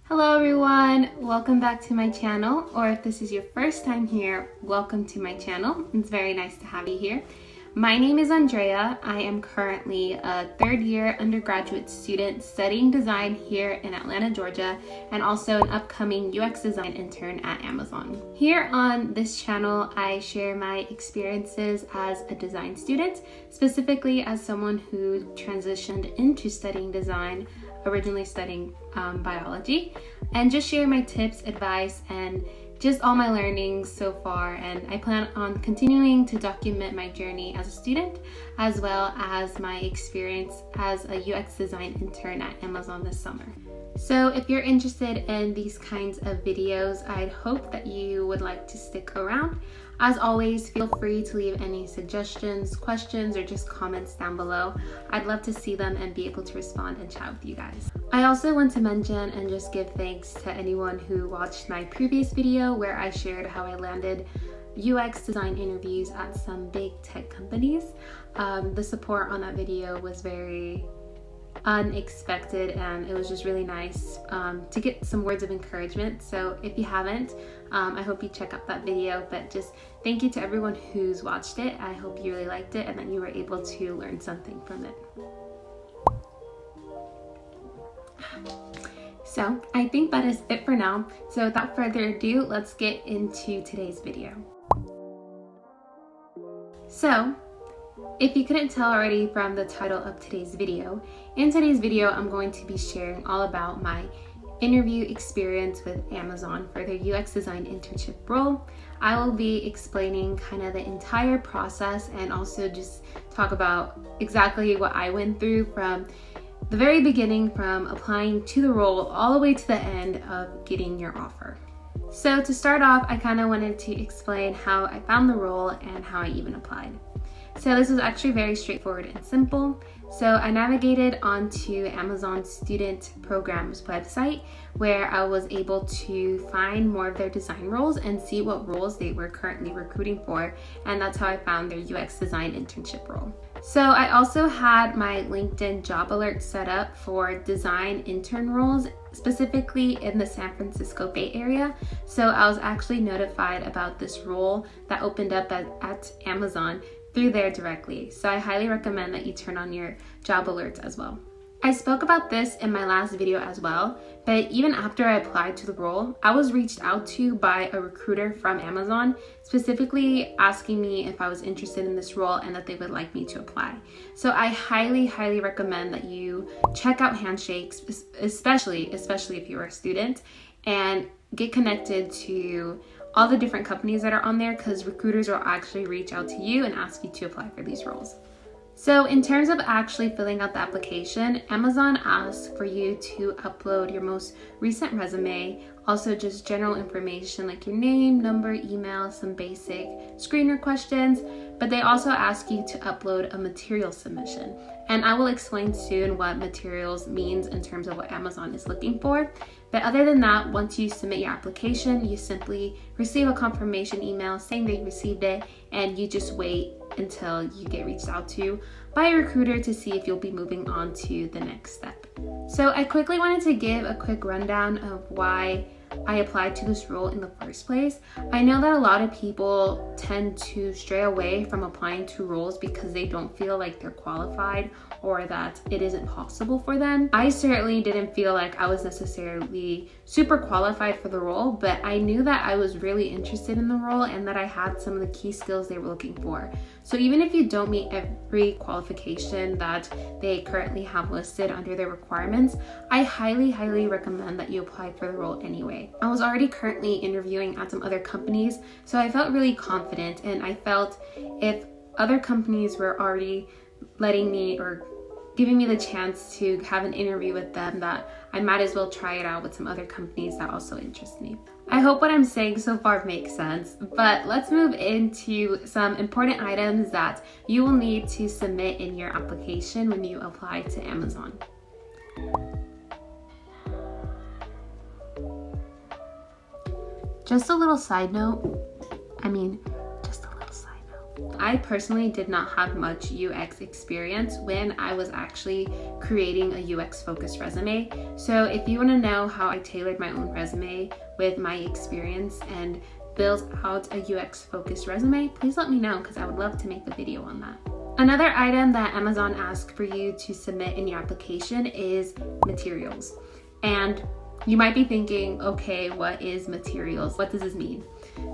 Hello everyone, welcome back to my channel, or if this is your first time here, welcome to my channel. It's very nice to have you here. My name is Andrea. I am currently a third-year undergraduate student studying design here in Atlanta, Georgia, and also an upcoming UX design intern at Amazon. Here on this channel, I share my experiences as a design student, specifically as someone who transitioned into studying design, originally studying biology, and just share my tips, advice, and just all my learnings so far. And I plan on continuing to document my journey as a student, as well as my experience as a UX design intern at Amazon this summer. So if you're interested in these kinds of videos, I'd hope that you would like to stick around. As always, feel free to leave any suggestions, questions, or just comments down below. I'd love to see them and be able to respond and chat with you guys. I also want to mention and just give thanks to anyone who watched my previous video where I shared how I landed UX design interviews at some big tech companies. The support on that video was very unexpected, and it was just really nice to get some words of encouragement. So if you haven't, I hope you check out that video. But just thank you to everyone who's watched it. I hope you really liked it and that you were able to learn something from it. So I think that is it for now. So without further ado, let's get into today's video. So if you couldn't tell already from the title of today's video, in today's video I'm going to be sharing all about my interview experience with Amazon for their UX design internship role. I will be explaining kind of the entire process and also just talk about exactly what I went through from the very beginning, from applying to the role all the way to the end of getting your offer. So to start off, I kind of wanted to explain how I found the role and how I even applied. So this was actually very straightforward and simple. So I navigated onto Amazon student program's website where I was able to find more of their design roles and see what roles they were currently recruiting for. And that's how I found their UX design internship role. So I also had my LinkedIn job alert set up for design intern roles, specifically in the San Francisco Bay Area. So I was actually notified about this role that opened up at Amazon through there directly. So I highly recommend that you turn on your job alerts as well. I spoke about this in my last video as well, but even after I applied to the role, I was reached out to by a recruiter from Amazon, specifically asking me if I was interested in this role and that they would like me to apply. So I highly recommend that you check out Handshakes, especially if you're a student, and get connected to all the different companies that are on there, because recruiters will actually reach out to you and ask you to apply for these roles. So in terms of actually filling out the application, Amazon asks for you to upload your most recent resume, also just general information like your name, number, email, some basic screener questions, but they also ask you to upload a material submission. And I will explain soon what materials means in terms of what Amazon is looking for. But other than that, once you submit your application, you simply receive a confirmation email saying that you received it, and you just wait until you get reached out to by a recruiter to see if you'll be moving on to the next step. So I quickly wanted to give a quick rundown of why I applied to this role in the first place. I know that a lot of people tend to stray away from applying to roles because they don't feel like they're qualified or that it isn't possible for them. I certainly didn't feel like I was necessarily super qualified for the role, but I knew that I was really interested in the role and that I had some of the key skills they were looking for. So even if you don't meet every qualification that they currently have listed under their requirements, I highly recommend that you apply for the role anyway. I was already currently interviewing at some other companies, so I felt really confident, and I felt if other companies were already letting me or giving me the chance to have an interview with them, that I might as well try it out with some other companies that also interest me. I hope what I'm saying so far makes sense, but let's move into some important items that you will need to submit in your application when you apply to Amazon. Just a little side note, I personally did not have much UX experience when I was actually creating a UX focused resume. So if you want to know how I tailored my own resume with my experience and built out a UX focused resume, please let me know because I would love to make a video on that. Another item that Amazon asks for you to submit in your application is materials. And you might be thinking, okay, what is materials? What does this mean?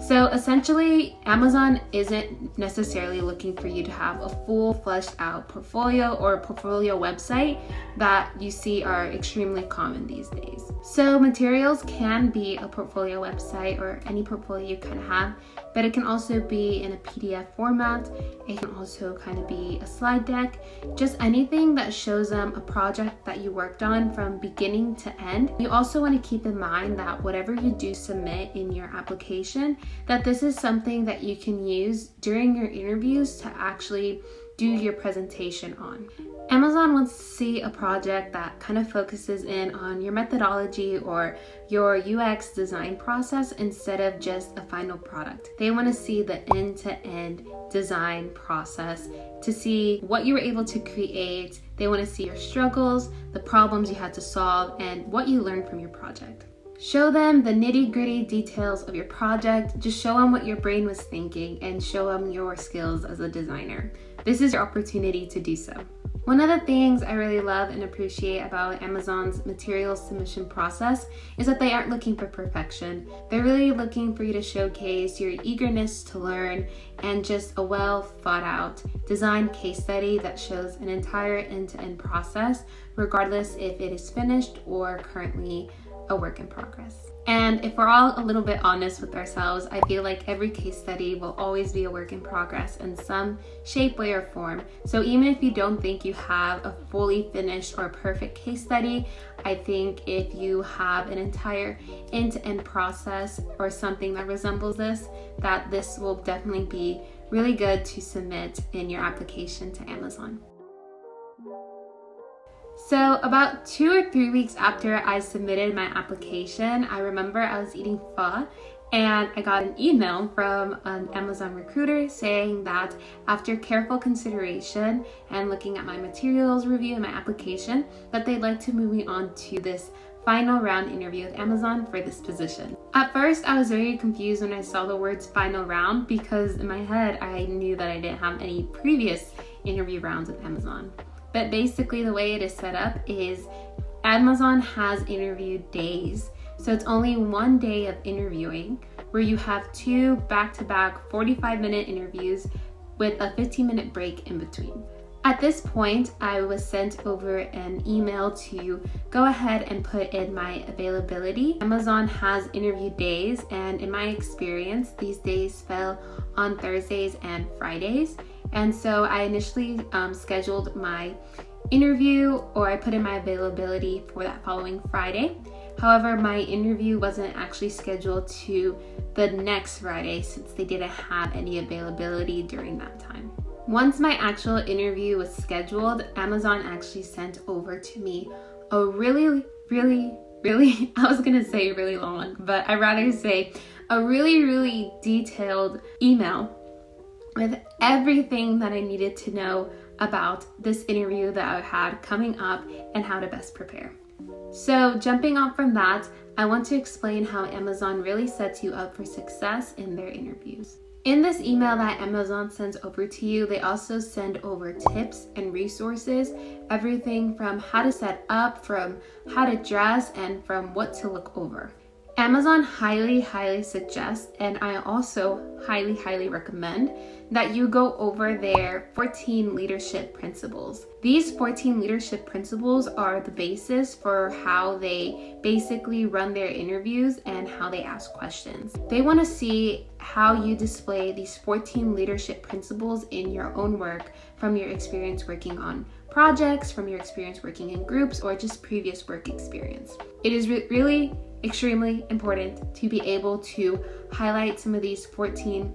So essentially, Amazon isn't necessarily looking for you to have a full fleshed out portfolio or a portfolio website that you see are extremely common these days. So materials can be a portfolio website or any portfolio you kind of have, but it can also be in a PDF format. It can also kind of be a slide deck, just anything that shows them a project that you worked on from beginning to end. You also want to keep in mind that whatever you do submit in your application, that this is something that you can use during your interviews to actually do your presentation on. Amazon wants to see a project that kind of focuses in on your methodology or your UX design process instead of just a final product. They want to see the end-to-end design process to see what you were able to create. They want to see your struggles, the problems you had to solve, and what you learned from your project. Show them the nitty-gritty details of your project. Just show them what your brain was thinking and show them your skills as a designer. This is your opportunity to do so. One of the things I really love and appreciate about Amazon's materials submission process is that they aren't looking for perfection. They're really looking for you to showcase your eagerness to learn and just a well thought out design case study that shows an entire end-to-end process, regardless if it is finished or currently a work in progress. And if we're all a little bit honest with ourselves, I feel like every case study will always be a work in progress in some shape, way, or form. So even if you don't think you have a fully finished or perfect case study, I think if you have an entire end-to-end process or something that resembles this, that this will definitely be really good to submit in your application to Amazon. So about 2 or 3 weeks after I submitted my application, I remember I was eating pho and I got an email from an Amazon recruiter saying that after careful consideration and looking at my materials review and my application, that they'd like to move me on to this final round interview with Amazon for this position. At first, I was very confused when I saw the words final round because in my head, I knew that I didn't have any previous interview rounds with Amazon. But basically the way it is set up is Amazon has interview days. So it's only one day of interviewing where you have 2 back-to-back 45-minute interviews with a 15-minute break in between. At this point, I was sent over an email to go ahead and put in my availability. Amazon has interview days, and in my experience, these days fell on Thursdays and Fridays. And so I initially scheduled my interview, or I put in my availability for that following Friday. However, my interview wasn't actually scheduled to the next Friday since they didn't have any availability during that time. Once my actual interview was scheduled, Amazon actually sent over to me a really, I was gonna say really long, but I'd rather say a really detailed email with everything that I needed to know about this interview that I had coming up and how to best prepare. So jumping off from that, I want to explain how Amazon really sets you up for success in their interviews. In this email that Amazon sends over to you, they also send over tips and resources, everything from how to set up, from how to dress, and from what to look over. Amazon highly suggests, and I also highly recommend that you go over their 14 leadership principles. These 14 leadership principles are the basis for how they basically run their interviews and how they ask questions. They want to see how you display these 14 leadership principles in your own work from your experience working on projects, from your experience working in groups, or just previous work experience. It is really extremely important to be able to highlight some of these 14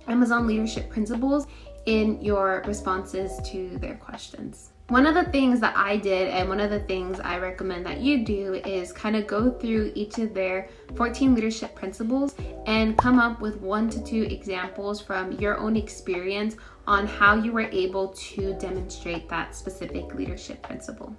Amazon leadership principles in your responses to their questions. One of the things that I did, and one of the things I recommend that you do, is kind of go through each of their 14 leadership principles and come up with 1 to 2 examples from your own experience on how you were able to demonstrate that specific leadership principle.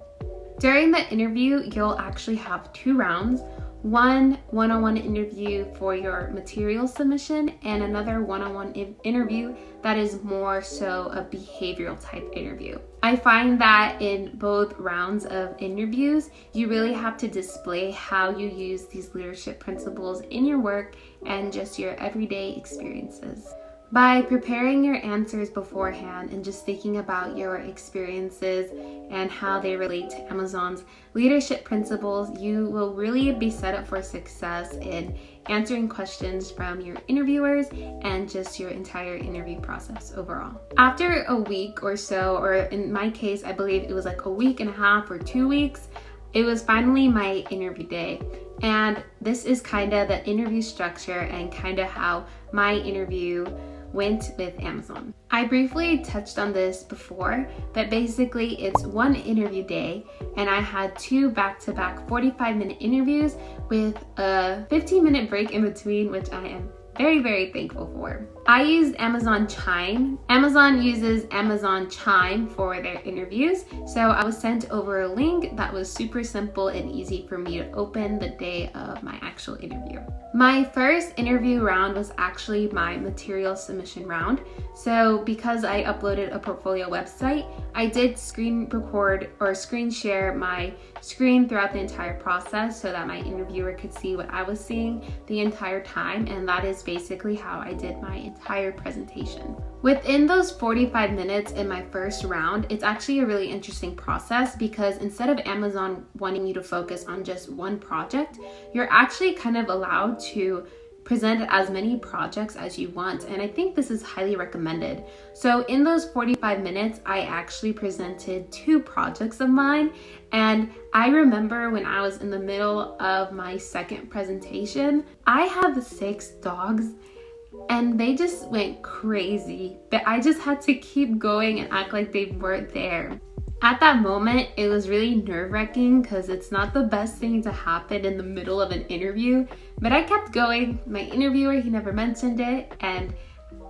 During the interview, you'll actually have 2 rounds. One one-on-one interview for your material submission and another one-on-one interview that is more so a behavioral type interview. I find that in both rounds of interviews, you really have to display how you use these leadership principles in your work and just your everyday experiences. By preparing your answers beforehand and just thinking about your experiences and how they relate to Amazon's leadership principles, you will really be set up for success in answering questions from your interviewers and just your entire interview process overall. After a week or so, or in my case, I believe it was like a week and a half or 2 weeks, it was finally my interview day. And this is kind of the interview structure and kind of how my interview went with Amazon. I briefly touched on this before, but basically it's one interview day and I had 2 back-to-back 45-minute interviews with a 15-minute break in between, which I am very, very thankful for. I used Amazon Chime. Amazon uses Amazon Chime for their interviews, so I was sent over a link that was super simple and easy for me to open the day of my actual interview. My first interview round was actually my material submission round. So because I uploaded a portfolio website, I did screen record or screen share my screen throughout the entire process so that my interviewer could see what I was seeing the entire time, and that is basically how I did my entire presentation. Within those 45 minutes in my first round, it's actually a really interesting process because instead of Amazon wanting you to focus on just one project, you're actually kind of allowed to present as many projects as you want, and I think this is highly recommended. So in those 45 minutes, I actually presented 2 projects of mine, and I remember when I was in the middle of my second presentation, I have 6 dogs and they just went crazy, but I just had to keep going and act like they weren't there. At that moment, it was really nerve-wracking because it's not the best thing to happen in the middle of an interview, but I kept going. My interviewer, he never mentioned it, and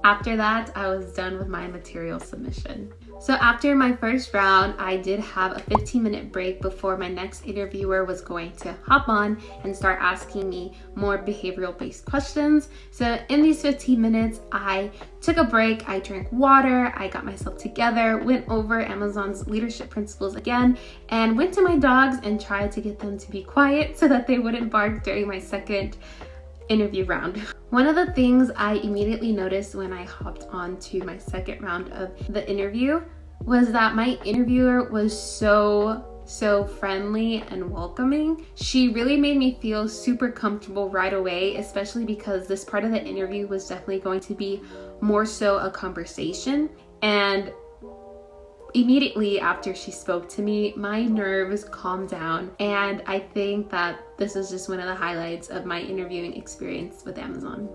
after that, I was done with my material submission. So after my first round, I did have a 15-minute break before my next interviewer was going to hop on and start asking me more behavioral-based questions. So in these 15 minutes, I took a break, I drank water, I got myself together, went over Amazon's leadership principles again, and went to my dogs and tried to get them to be quiet so that they wouldn't bark during my second interview round. One of the things I immediately noticed when I hopped on to my second round of the interview was that my interviewer was so friendly and welcoming. She really made me feel super comfortable right away, especially because this part of the interview was definitely going to be more so a conversation. And immediately after she spoke to me, my nerves calmed down, and I think that this is just one of the highlights of my interviewing experience with Amazon.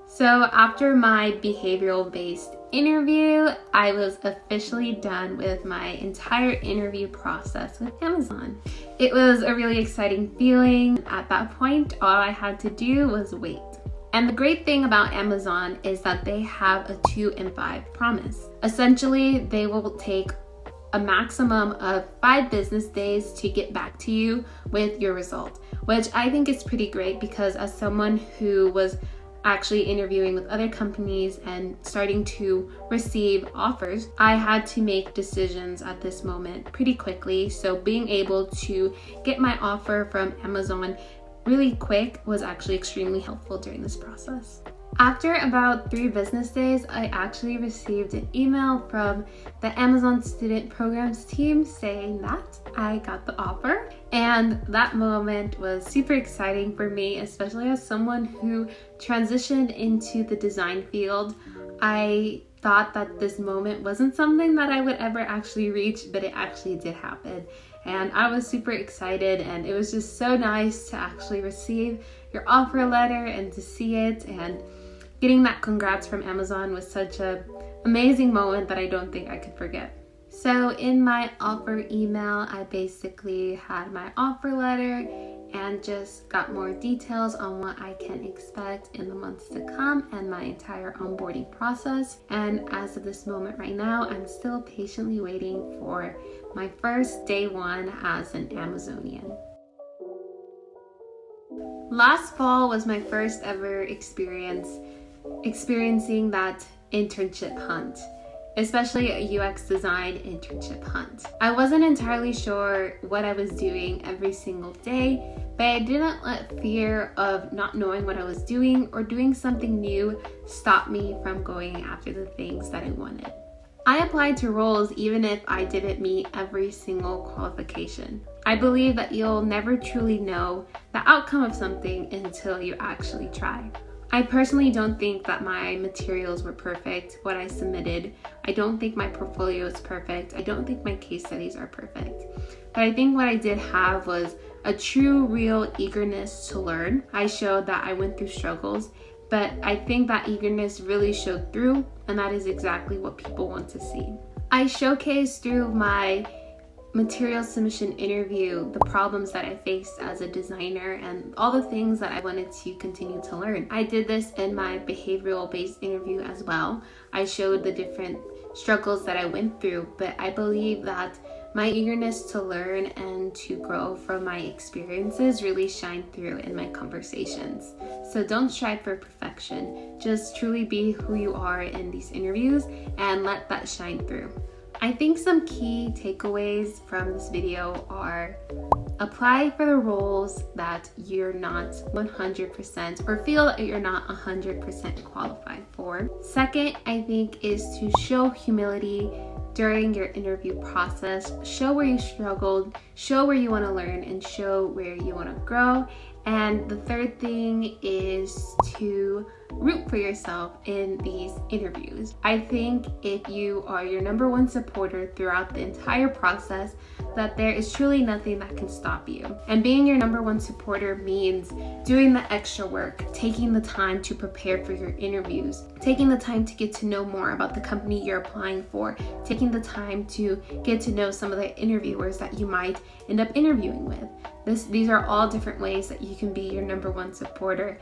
So after my behavioral-based interview, I was officially done with my entire interview process with Amazon. It was a really exciting feeling. At that point, all I had to do was wait. And the great thing about Amazon is that they have a 2 and 5 promise. Essentially, they will take a maximum of 5 business days to get back to you with your result, which I think is pretty great because as someone who was actually interviewing with other companies and starting to receive offers, I had to make decisions at this moment pretty quickly. So being able to get my offer from Amazon really quick was actually extremely helpful during this process. After about 3 business days, I actually received an email from the Amazon Student Programs team saying that I got the offer. And that moment was super exciting for me, especially as someone who transitioned into the design field. I thought that this moment wasn't something that I would ever actually reach, but it actually did happen. And I was super excited, and it was just so nice to actually receive your offer letter and to see it, and getting that congrats from Amazon was such a amazing moment that I don't think I could forget. So in my offer email, I basically had my offer letter and just got more details on what I can expect in the months to come and my entire onboarding process. And as of this moment right now, I'm still patiently waiting for my first day one as an Amazonian. Last fall was my first ever experiencing that internship hunt, especially a UX design internship hunt. I wasn't entirely sure what I was doing every single day, but I didn't let fear of not knowing what I was doing or doing something new stop me from going after the things that I wanted. I applied to roles even if I didn't meet every single qualification. I believe that you'll never truly know the outcome of something until you actually try. I personally don't think that my materials were perfect, what I submitted. I don't think my portfolio is perfect. I don't think my case studies are perfect. But I think what I did have was a true, real eagerness to learn. I showed that I went through struggles, but I think that eagerness really showed through, and that is exactly what people want to see. I showcased through my material submission interview the problems that I faced as a designer and all the things that I wanted to continue to learn. I did this in my behavioral based interview as well. I showed the different struggles that I went through, but I believe that my eagerness to learn and to grow from my experiences really shined through in my conversations. So don't strive for perfection. Just truly be who you are in these interviews and let that shine through. I think some key takeaways from this video are: apply for the roles that you're not 100% or feel that you're not 100% qualified for. Second, I think, is to show humility during your interview process. Show where you struggled, show where you want to learn, and show where you want to grow. And the third thing is to root for yourself in these interviews. I think if you are your #1 supporter throughout the entire process, that there is truly nothing that can stop you. And being your #1 supporter means doing the extra work, taking the time to prepare for your interviews, taking the time to get to know more about the company you're applying for, taking the time to get to know some of the interviewers that you might end up interviewing with. These are all different ways that you can be your #1 supporter.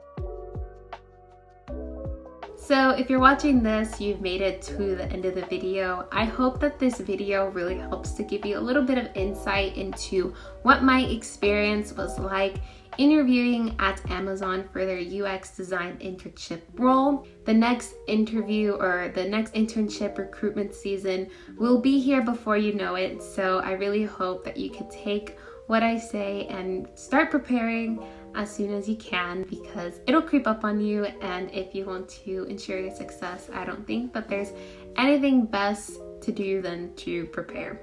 So if you're watching this, you've made it to the end of the video. I hope that this video really helps to give you a little bit of insight into what my experience was like interviewing at Amazon for their UX design internship role. The next interview or the next internship recruitment season will be here before you know it. So I really hope that you could take what I say and start preparing as soon as you can, because it'll creep up on you. And if you want to ensure your success, I don't think that there's anything best to do than to prepare.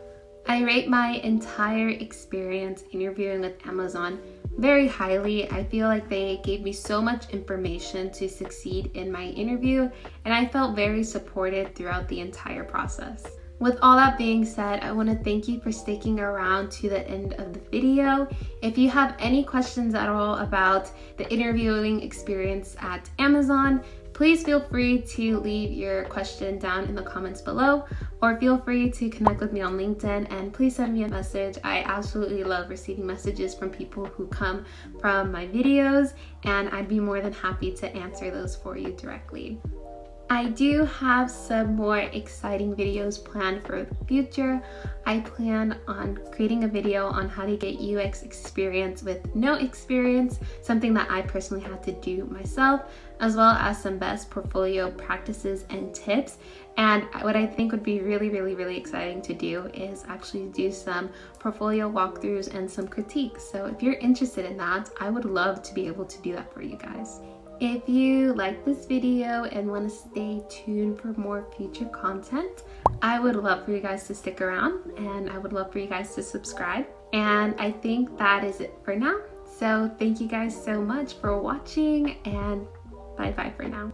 I rate my entire experience interviewing with Amazon very highly. I feel like they gave me so much information to succeed in my interview, and I felt very supported throughout the entire process. With all that being said, I want to thank you for sticking around to the end of the video. If you have any questions at all about the interviewing experience at Amazon, please feel free to leave your question down in the comments below, or feel free to connect with me on LinkedIn and please send me a message. I absolutely love receiving messages from people who come from my videos, and I'd be more than happy to answer those for you directly. I do have some more exciting videos planned for the future. I plan on creating a video on how to get UX experience with no experience, something that I personally had to do myself, as well as some best portfolio practices and tips. And what I think would be really exciting to do is actually do some portfolio walkthroughs and some critiques. So if you're interested in that, I would love to be able to do that for you guys. If you like this video and want to stay tuned for more future content, I would love for you guys to stick around, and I would love for you guys to subscribe. And I think that is it for now. So thank you guys so much for watching, and bye for now.